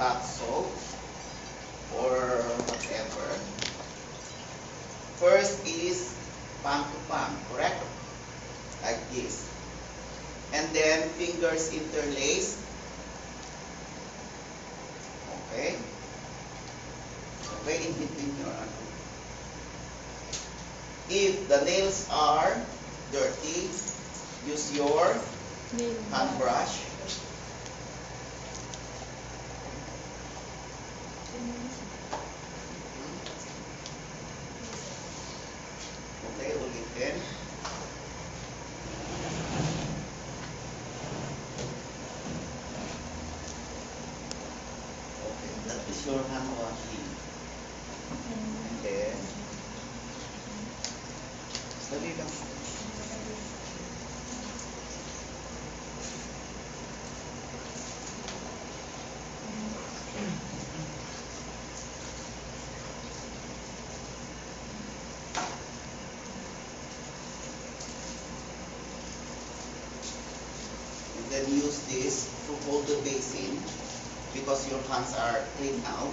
bath soap or whatever. First is palm to palm, correct? Like this. And then fingers interlaced. Okay. Okay, in between your ano. If the nails are dirty, use your hand brush. Okay, ulitin. Okay, that is your hand washing. And then, dali lang. And then use this to hold the basin because your hands are clean now.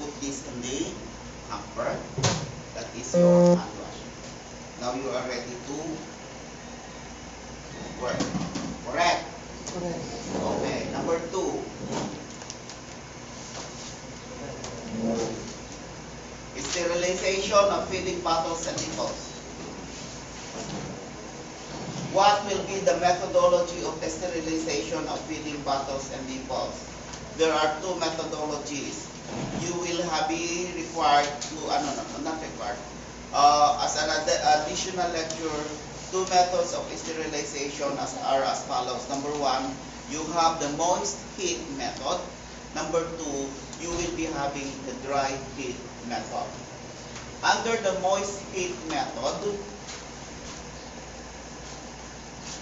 Put this in the hamper. That is your hand wash. Now you are ready to work. Correct? Correct. Okay. Number 2. Sterilization of feeding bottles and nipples. What will be the methodology of the sterilization of feeding bottles and nipples? There are 2 methodologies. You will be required to, not required, as an additional lecture, 2 methods of sterilization are as follows. Number 1, you have the moist heat method. Number 2, you will be having the dry heat method. Under the moist heat method,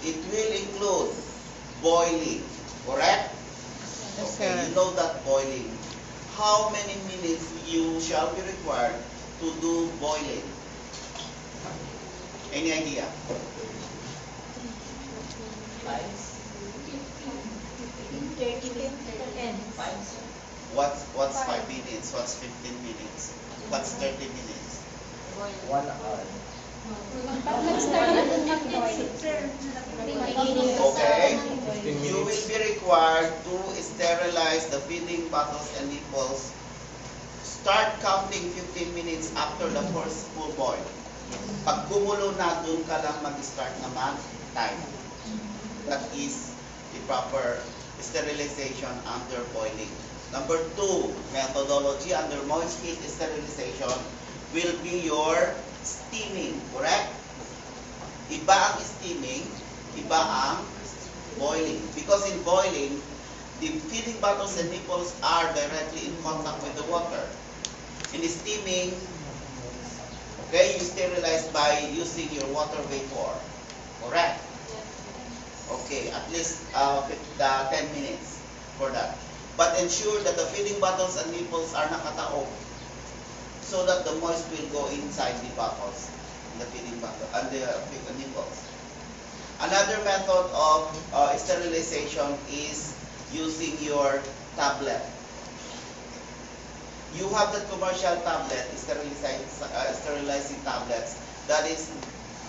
it will include boiling, correct? Yes, Okay, sir. you know that boiling. How many minutes you shall be required to do boiling? Any idea? 5. What's 5 minutes? What's 15 minutes? What's 30 minutes? 1 hour. Okay. You will be required to sterilize the feeding bottles and nipples. Start counting 15 minutes after the first full boil. Pag gumulo na, dun ka lang mag-start naman time. That is the proper sterilization under boiling. Number 2, methodology under moist heat sterilization will be your steaming, correct? Iba ang steaming, iba ang boiling. Because in boiling, the feeding bottles and nipples are directly in contact with the water. In steaming, okay, you sterilize by using your water vapor, correct? Okay, at least 10 minutes for that. But ensure that the feeding bottles and nipples are nakataob so that the moist will go inside the bottles, the feeding bottle, and the nipples. Another method of sterilization is using your tablet. You have the commercial tablet, sterilizing tablets, that is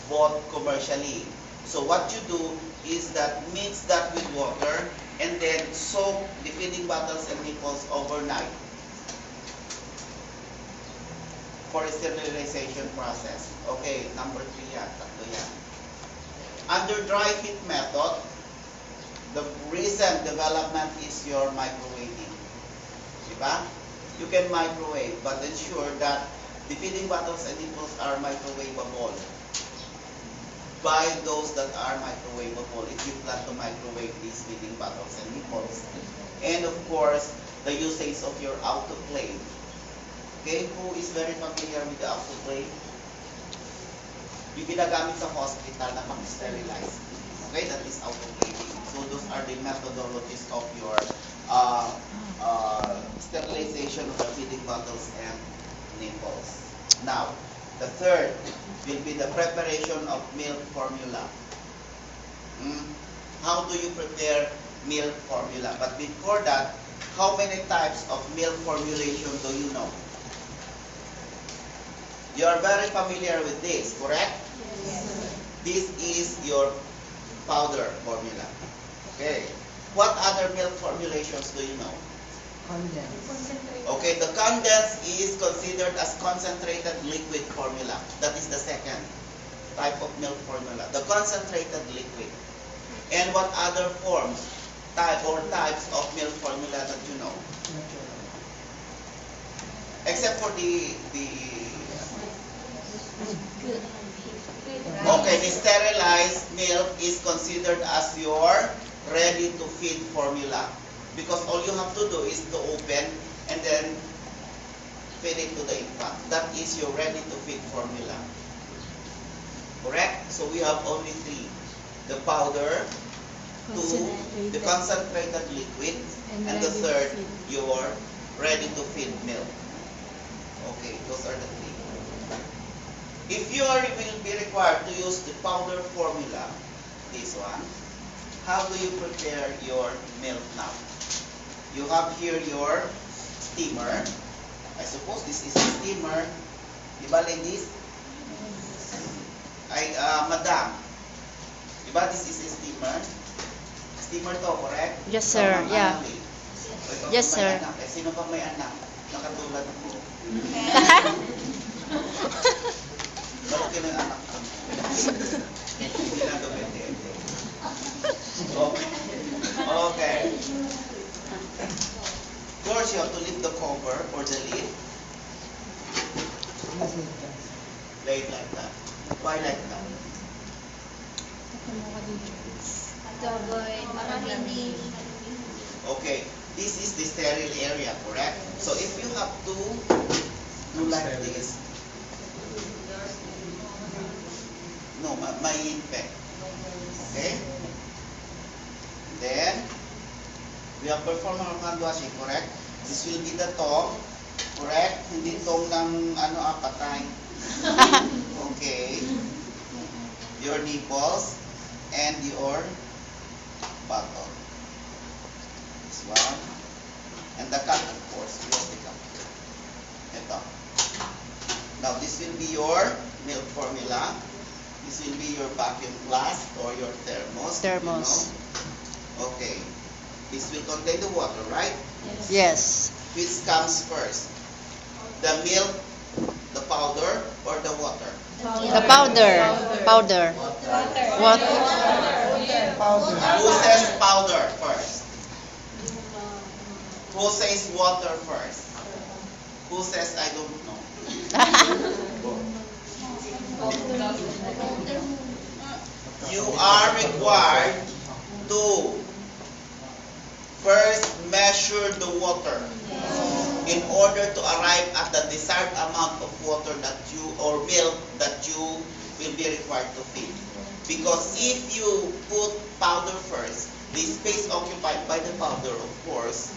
bought commercially. So what you do is that mix that with water and then soak the feeding bottles and nipples overnight for a sterilization process. Okay, number 3 yan, tatlo yan. Under dry heat method, the recent development is your microwaving. Diba? You can microwave, but ensure that the feeding bottles and nipples are microwavable. Buy those that are microwavable if you plan to microwave these feeding bottles and nipples. And of course, the usage of your autoclave. Okay, who is very familiar with the autoclave? Yung ginagamit sa hospital na pang-sterilize. Okay, that is autoclaving. So those are the methodologies of your sterilization of the feeding bottles and nipples. Now, the third will be the preparation of milk formula. how do you prepare milk formula. But before that, how many types of milk formulation do you know? You are very familiar with this, correct? Yes. This is your powder formula. Okay. What other milk formulations do you know? Okay, the condensed is considered as concentrated liquid formula. That is the second type of milk formula, the concentrated liquid. And what other forms, types of milk formula that you know? Except for the okay, the sterilized milk is considered as your ready-to-feed formula. Because all you have to do is to open and then feed it to the infant. That is your ready-to-feed formula. Correct? So we have only three. The powder, two, the concentrated liquid, and the third, your ready-to-feed milk. Okay, those are the three. If you will be required to use the powder formula, this one, how do you prepare your milk now? You have here your steamer. I suppose this is a steamer. Diba, ladies? Madam. Diba, this is a steamer? Steamer to, correct? Yes, sir. Ma'am Yeah. Annalyn. Ikaw Yes, may sir. anak. Sino pang may anak? Nakatulad ko. Bakit ng anak ko? Hindi na depende. Okay. Okay. Of course, you have to lift the cover or the lid. Lay it like that. Why like that? Okay. This is the sterile area, correct? So if you have to do like this, no, may infect. Okay? Then, we have performed our hand washing, correct? This will be the tong, correct? Hindi tong ng patay. Okay. Your nipples and your bottle. This one. And the cup, of course. Where's the cup? Ito. Now, this will be your milk formula. This will be your vacuum flask or your thermos. Thermos. You know? Okay. This will contain the water, right? Yes. Which comes first? The milk, the powder, or the water? The powder. Powder. What? Who says powder first? Who says water first? Who says I don't know? You are required to first measure the water in order to arrive at the desired amount of water that you or milk that you will be required to feed. Because if you put powder first, the space occupied by the powder, of course,